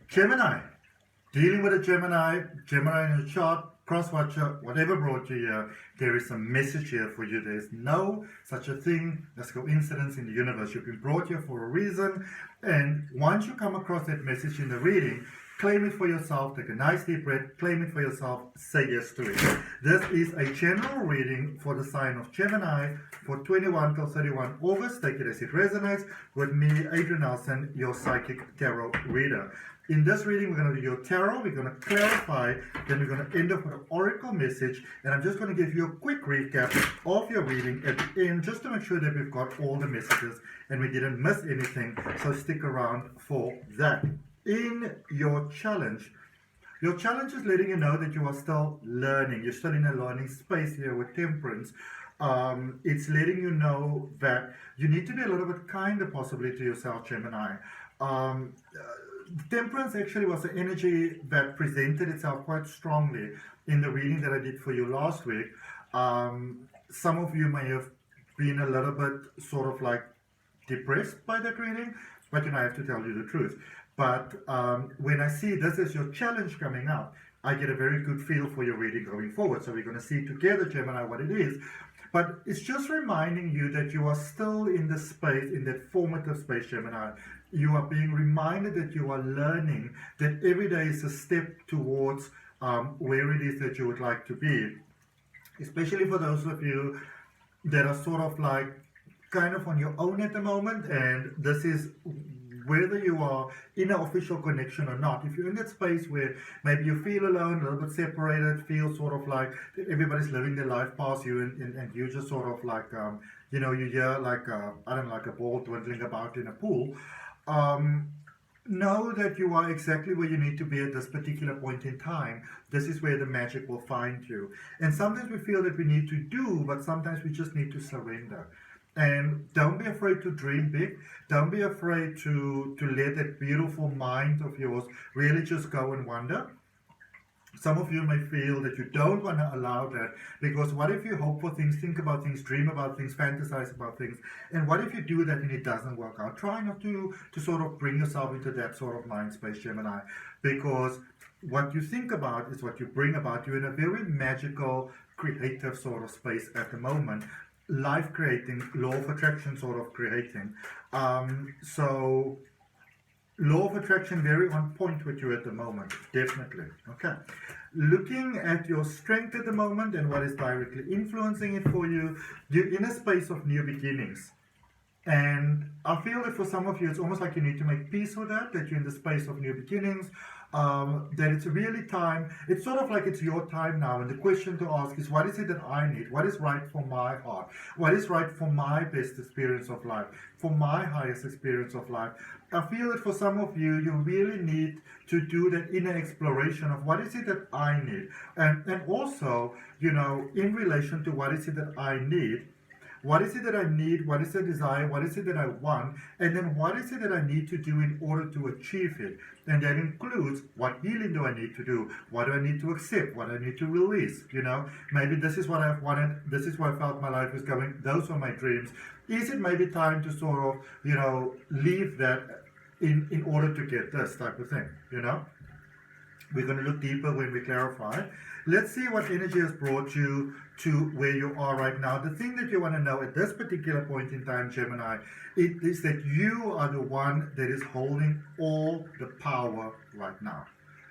Gemini. Dealing with a Gemini in a chart, cross-watcher, whatever brought you here, there is a message here for you. There is no such a thing as coincidence in the universe. You've been brought here for a reason, and once you come across that message in the reading, claim it for yourself, take a nice deep breath, claim it for yourself, say yes to it. This is a general reading for the sign of Gemini for 21 till 31 August. Take it as it resonates with me, Adrian Nelson, your psychic tarot reader. In this reading, we're going to do your tarot, we're going to clarify, then we're going to end up with an oracle message, and I'm just going to give you a quick recap of your reading at the end, just to make sure that we've got all the messages and we didn't miss anything, so stick around for that. In your challenge is letting you know that you are still learning. You're still in a learning space here with Temperance. It's letting you know that you need to be a little bit kinder possibly to yourself, Gemini. Temperance actually was the energy that presented itself quite strongly in the reading that I did for you last week. Some of you may have been a little bit sort of like depressed by that reading, but I have to tell you the truth. But when I see this as your challenge coming up, I get a very good feel for your reading going forward. So we're going to see together, Gemini, what it is. But it's just reminding you that you are still in the space, in that formative space, Gemini. You are being reminded that you are learning, that every day is a step towards where it is that you would like to be. Especially for those of you that are sort of like kind of on your own at the moment, and this is whether you are in an official connection or not. If you're in that space where maybe you feel alone, a little bit separated, feel sort of like everybody's living their life past you, and you just sort of like, you hear like, I don't know, like a ball dwindling about in a pool, know that you are exactly where you need to be at this particular point in time. This is where the magic will find you. And sometimes we feel that we need to do, but sometimes we just need to surrender. And don't be afraid to dream big. Don't be afraid to let that beautiful mind of yours really just go and wander. Some of you may feel that you don't want to allow that, because what if you hope for things, think about things, dream about things, fantasize about things, and what if you do that and it doesn't work out? Try not to sort of bring yourself into that sort of mind space, Gemini, because what you think about is what you bring about. You're in a very magical, creative sort of space at the moment. Life creating, law of attraction sort of creating. So law of attraction very on point with you at the moment, definitely. Okay. Looking at your strength at the moment and what is directly influencing it for you, you're in a space of new beginnings. And I feel that for some of you, it's almost like you need to make peace with that you're in the space of new beginnings, that it's really time. It's sort of like it's your time now. And the question to ask is, what is it that I need? What is right for my heart? What is right for my best experience of life? For my highest experience of life? I feel that for some of you, you really need to do that inner exploration of what is it that I need? And also, in relation to what is it that I need, what is it that I need? What is the desire? What is it that I want? And then what is it that I need to do in order to achieve it? And that includes, what healing do I need to do? What do I need to accept? What do I need to release? Maybe this is what I've wanted. This is where I felt my life was going. Those are my dreams. Is it maybe time to sort of, leave that in order to get this type of thing, We're going to look deeper when we clarify. Let's see what energy has brought you to where you are right now. The thing that you want to know at this particular point in time, Gemini, it is that you are the one that is holding all the power right now.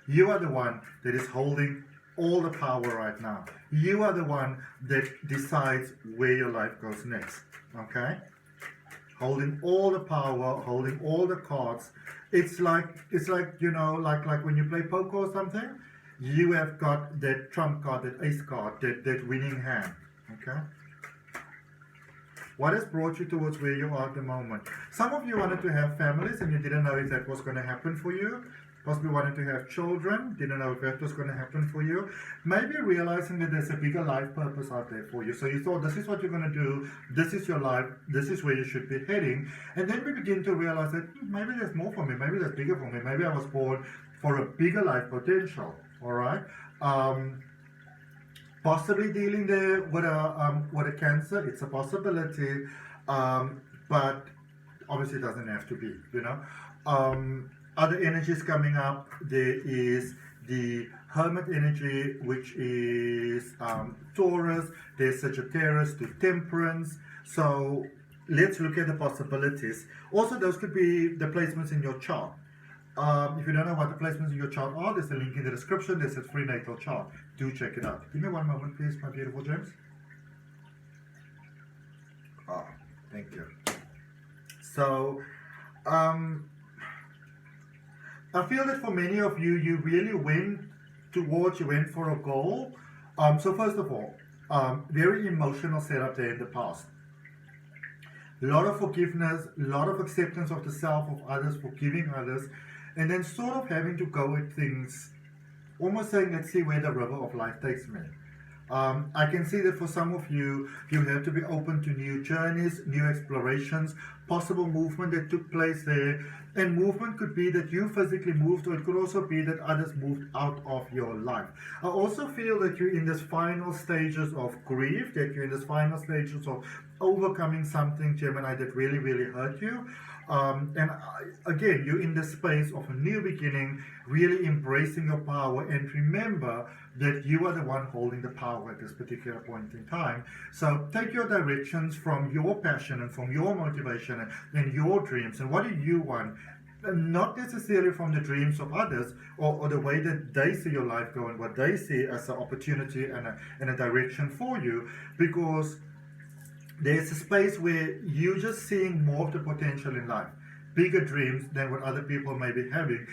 You are the one that is holding all the power right now. You are the one that decides where your life goes next. Okay? Holding all the power, holding all the cards. It's like like when you play poker or something, you have got that trump card, that ace card, that winning hand. Okay? What has brought you towards where you are at the moment? Some of you wanted to have families and you didn't know if that was going to happen for you. Possibly wanted to have children, didn't know if that was going to happen for you. Maybe realizing that there's a bigger life purpose out there for you. So you thought, this is what you're going to do, this is your life, this is where you should be heading. And then we begin to realize that maybe there's more for me, maybe there's bigger for me, maybe I was born for a bigger life potential. All right? Possibly dealing there with a cancer, it's a possibility, but obviously it doesn't have to be, other energies coming up. There is the Hermit energy, which is Taurus. There's Sagittarius to Temperance. So let's look at the possibilities. Also, those could be the placements in your chart. If you don't know what the placements in your chart are, there's a link in the description. There's a free natal chart. Do check it out. Give me one moment, please, my beautiful gems. Thank you. So, I feel that for many of you, you really went for a goal. So first of all, very emotional setup there in the past. A lot of forgiveness, a lot of acceptance of the self, of others, forgiving others, and then sort of having to go with things, almost saying, let's see where the river of life takes me. I can see that for some of you, you have to be open to new journeys, new explorations, possible movement that took place there. And movement could be that you physically moved, or it could also be that others moved out of your life. I also feel that you're in this final stages of grief, that you're in this final stages of overcoming something, Gemini, that really, really hurt you. Again, you're in the space of a new beginning, really embracing your power, and remember that you are the one holding the power at this particular point in time. So take your directions from your passion and from your motivation and your dreams, and what do you want? Not necessarily from the dreams of others or the way that they see your life go and what they see as an opportunity and a direction for you, because there's a space where you're just seeing more of the potential in life, bigger dreams than what other people may be having.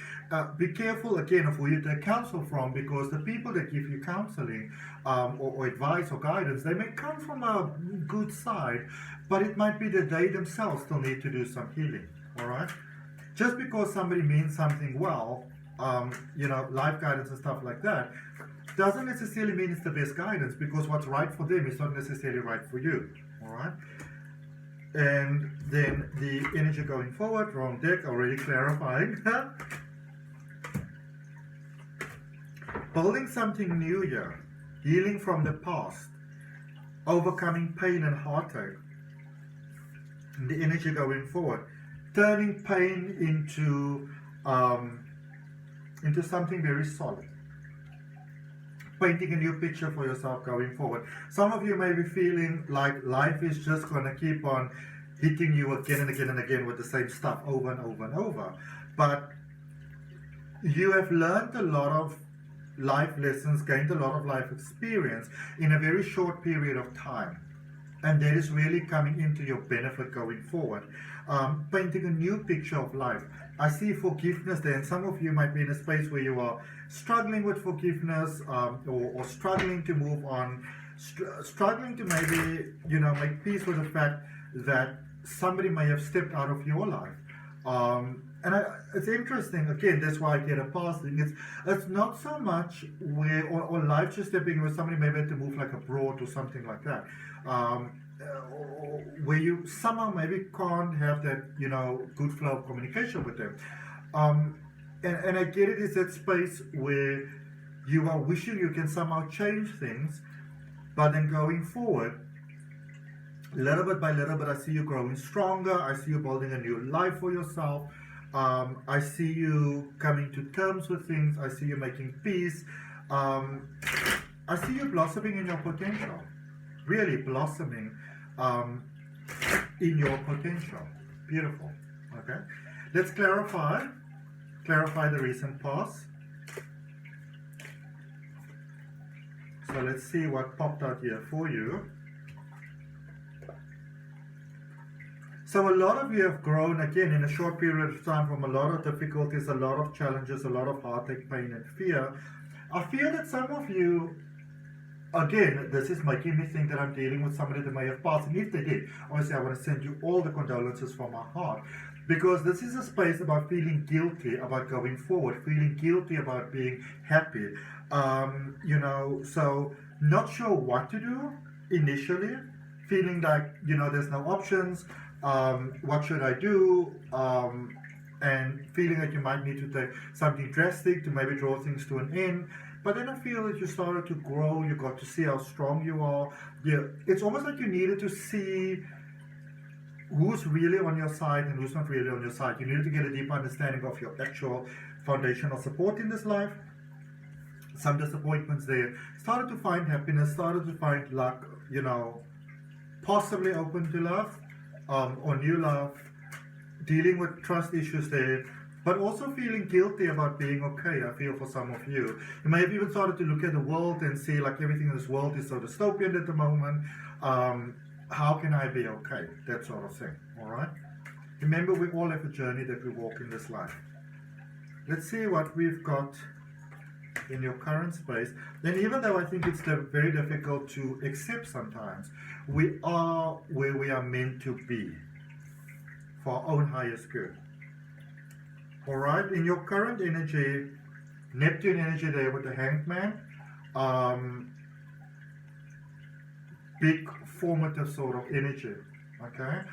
Be careful again of who you take counsel from, because the people that give you counseling or advice or guidance, they may come from a good side, but it might be that they themselves still need to do some healing. All right? Just because somebody means something well, life guidance and stuff like that, doesn't necessarily mean it's the best guidance, because what's right for them is not necessarily right for you. All right? And then the energy going forward, wrong deck, already clarifying. Building something new here, healing from the past, overcoming pain and heartache. And the energy going forward, turning pain into something very solid. Painting a new picture for yourself going forward. Some of you may be feeling like life is just going to keep on hitting you again and again and again with the same stuff over and over and over. But you have learned a lot of life lessons, gained a lot of life experience in a very short period of time. And that is really coming into your benefit going forward. Painting a new picture of life. I see forgiveness there, and some of you might be in a space where you are struggling with forgiveness, or struggling to move on, struggling to maybe, make peace with the fact that somebody may have stepped out of your life. It's interesting, again, that's why I get a passing. It's not so much where, or life just stepping where somebody maybe had to move like abroad or something like that. Where you somehow maybe can't have that, good flow of communication with them. And I get it, is that space where you are wishing you can somehow change things, but then going forward, little bit by little bit, I see you growing stronger. I see you building a new life for yourself. I see you coming to terms with things. I see you making peace. I see you blossoming in your potential. Really blossoming in your potential. Beautiful. Okay. Let's clarify the recent past. So let's see what popped out here for you. So a lot of you have grown, again, in a short period of time, from a lot of difficulties, a lot of challenges, a lot of heartache, pain, and fear. I feel that some of you, again, this is making me think that I'm dealing with somebody that may have passed. And if they did, obviously I want to send you all the condolences from my heart. Because this is a space about feeling guilty about going forward, feeling guilty about being happy. So not sure what to do initially, feeling like, there's no options. What should I do? And feeling that you might need to take something drastic to maybe draw things to an end. But then I feel that you started to grow, you got to see how strong you are. Yeah, it's almost like you needed to see who's really on your side and who's not really on your side. You need to get a deep understanding of your actual foundational support in this life. Some disappointments there. Started to find happiness, started to find luck, you know, possibly open to love, or new love, dealing with trust issues there, but also feeling guilty about being okay, I feel, for some of you. You may have even started to look at the world and see like everything in this world is so dystopian at the moment. How can I be okay? That sort of thing, all right? Remember, we all have a journey that we walk in this life. Let's see what we've got in your current space. And even though I think it's very difficult to accept sometimes, we are where we are meant to be for our own highest good. All right, in your current energy, Neptune energy there with the Hanged Man, big formative sort of energy, okay?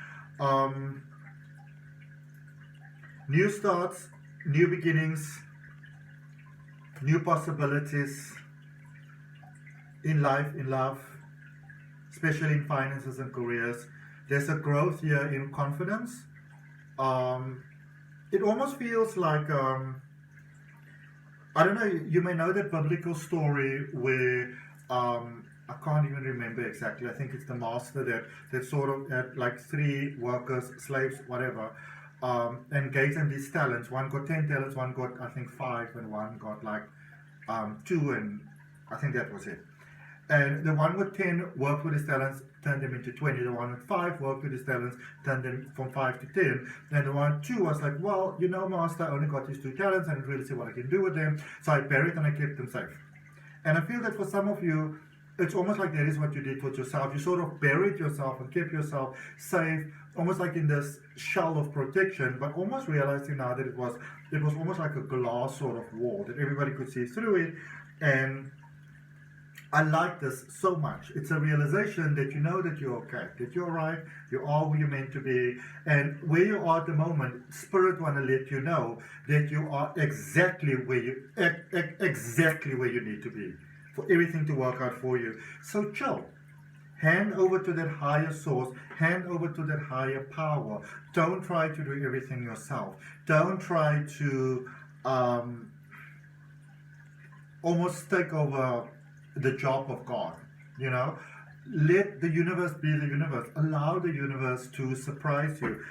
New starts, new beginnings, new possibilities in life, in love, especially in finances and careers. There's a growth here in confidence. It almost feels like, I don't know, you may know that biblical story where, I can't even remember exactly, I think it's the master that sort of had like 3 workers, slaves, whatever, and gave them these talents. One got 10 talents, one got, I think, 5, and one got like 2, and I think that was it. And the one with 10 worked with his talents, turned them into 20. The one with 5 worked with his talents, turned them from 5 to 10. And the one 2 was like, well, you know, master, I only got these 2 talents, and I didn't really see what I can do with them. So I buried and I kept them safe. And I feel that for some of you, it's almost like that is what you did with yourself. You sort of buried yourself and kept yourself safe, almost like in this shell of protection, but almost realizing now that it was almost like a glass sort of wall that everybody could see through it. And I like this so much. It's a realization that you know that you're okay, that you're right, you are where you're meant to be, and where you are at the moment, Spirit want to let you know that you are exactly where you need to be for everything to work out for you. So chill. Hand over to that higher source, hand over to that higher power. Don't try to do everything yourself. Don't try to almost take over the job of God, you know. Let the universe be the universe. Allow the universe to surprise you.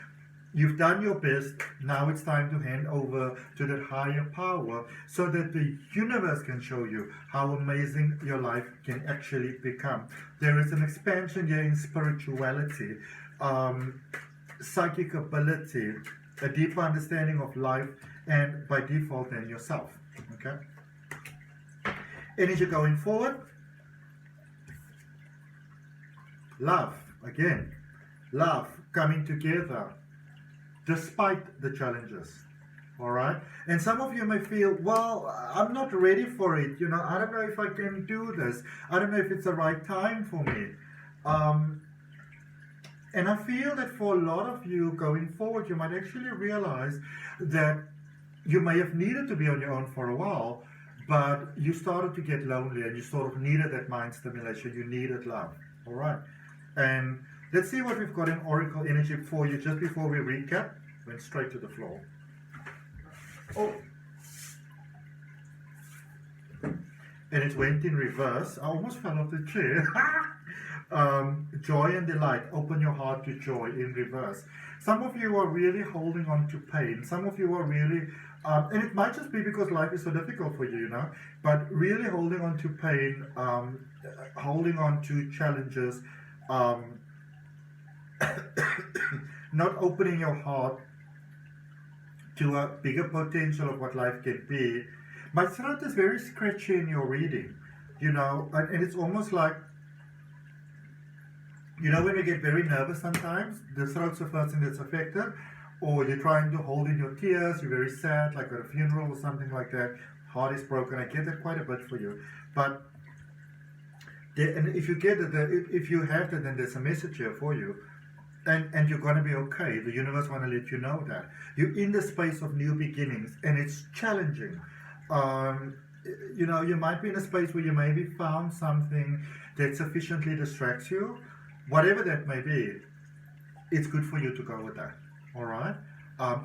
You've done your best. Now it's time to hand over to that higher power so that the universe can show you how amazing your life can actually become. There is an expansion here in spirituality, psychic ability, a deeper understanding of life, and by default then yourself. Okay? Energy going forward. Love, again. Love coming together despite the challenges. All right? And some of you may feel, well, I'm not ready for it. You know, I don't know if I can do this. I don't know if it's the right time for me. And I feel that for a lot of you going forward, you might actually realize that you may have needed to be on your own for a while, but you started to get lonely and you sort of needed that mind stimulation. You needed love. All right? And let's see what we've got in Oracle energy for you just before we recap. Went straight to the floor. Oh. And it went in reverse. I almost fell off the chair. Joy and delight. Open your heart to joy in reverse. Some of you are really holding on to pain. Some of you are really, and it might just be because life is so difficult for you, you know, but really holding on to pain, holding on to challenges, not opening your heart to a bigger potential of what life can be. My throat is very scratchy in your reading, you know, and it's almost like, you know, when you get very nervous sometimes, the throat's the first thing that's affected, or you're trying to hold in your tears, you're very sad, like at a funeral or something like that, heart is broken. I get that quite a bit for you. But and if you get it, if you have that, then there's a message here for you. And you're going to be okay. The universe want to let you know that. You're in the space of new beginnings, and it's challenging. You know, you might be in a space where you maybe found something that sufficiently distracts you, whatever that may be. it's good for you to go with that. All right?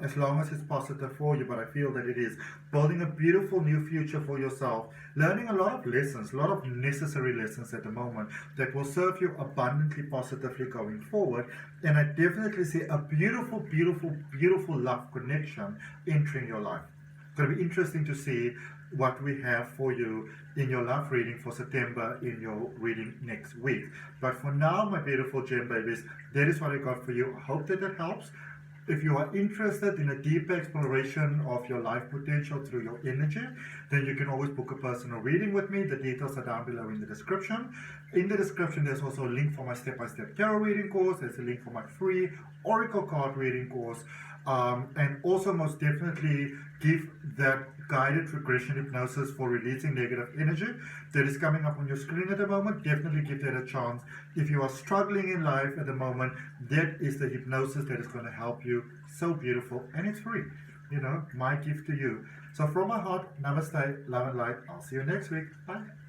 As long as it's positive for you, but I feel that it is building a beautiful new future for yourself, learning a lot of lessons, a lot of necessary lessons at the moment that will serve you abundantly positively going forward. And I definitely see a beautiful, beautiful, beautiful love connection entering your life. It's going to be interesting to see what we have for you in your love reading for September in your reading next week. But for now, my beautiful gem babies, that is what I got for you. I hope that it helps. If you are interested in a deeper exploration of your life potential through your energy, then you can always book a personal reading with me. The details are down below in the description. In the description, there's also a link for my step-by-step tarot reading course. There's a link for my free oracle card reading course. And also most definitely give that guided regression hypnosis for releasing negative energy that is coming up on your screen at the moment. Definitely give that a chance. If you are struggling in life at the moment, that is the hypnosis that is going to help you. So beautiful, and it's free. You know, my gift to you. So from my heart, namaste, love and light. I'll see you next week. Bye.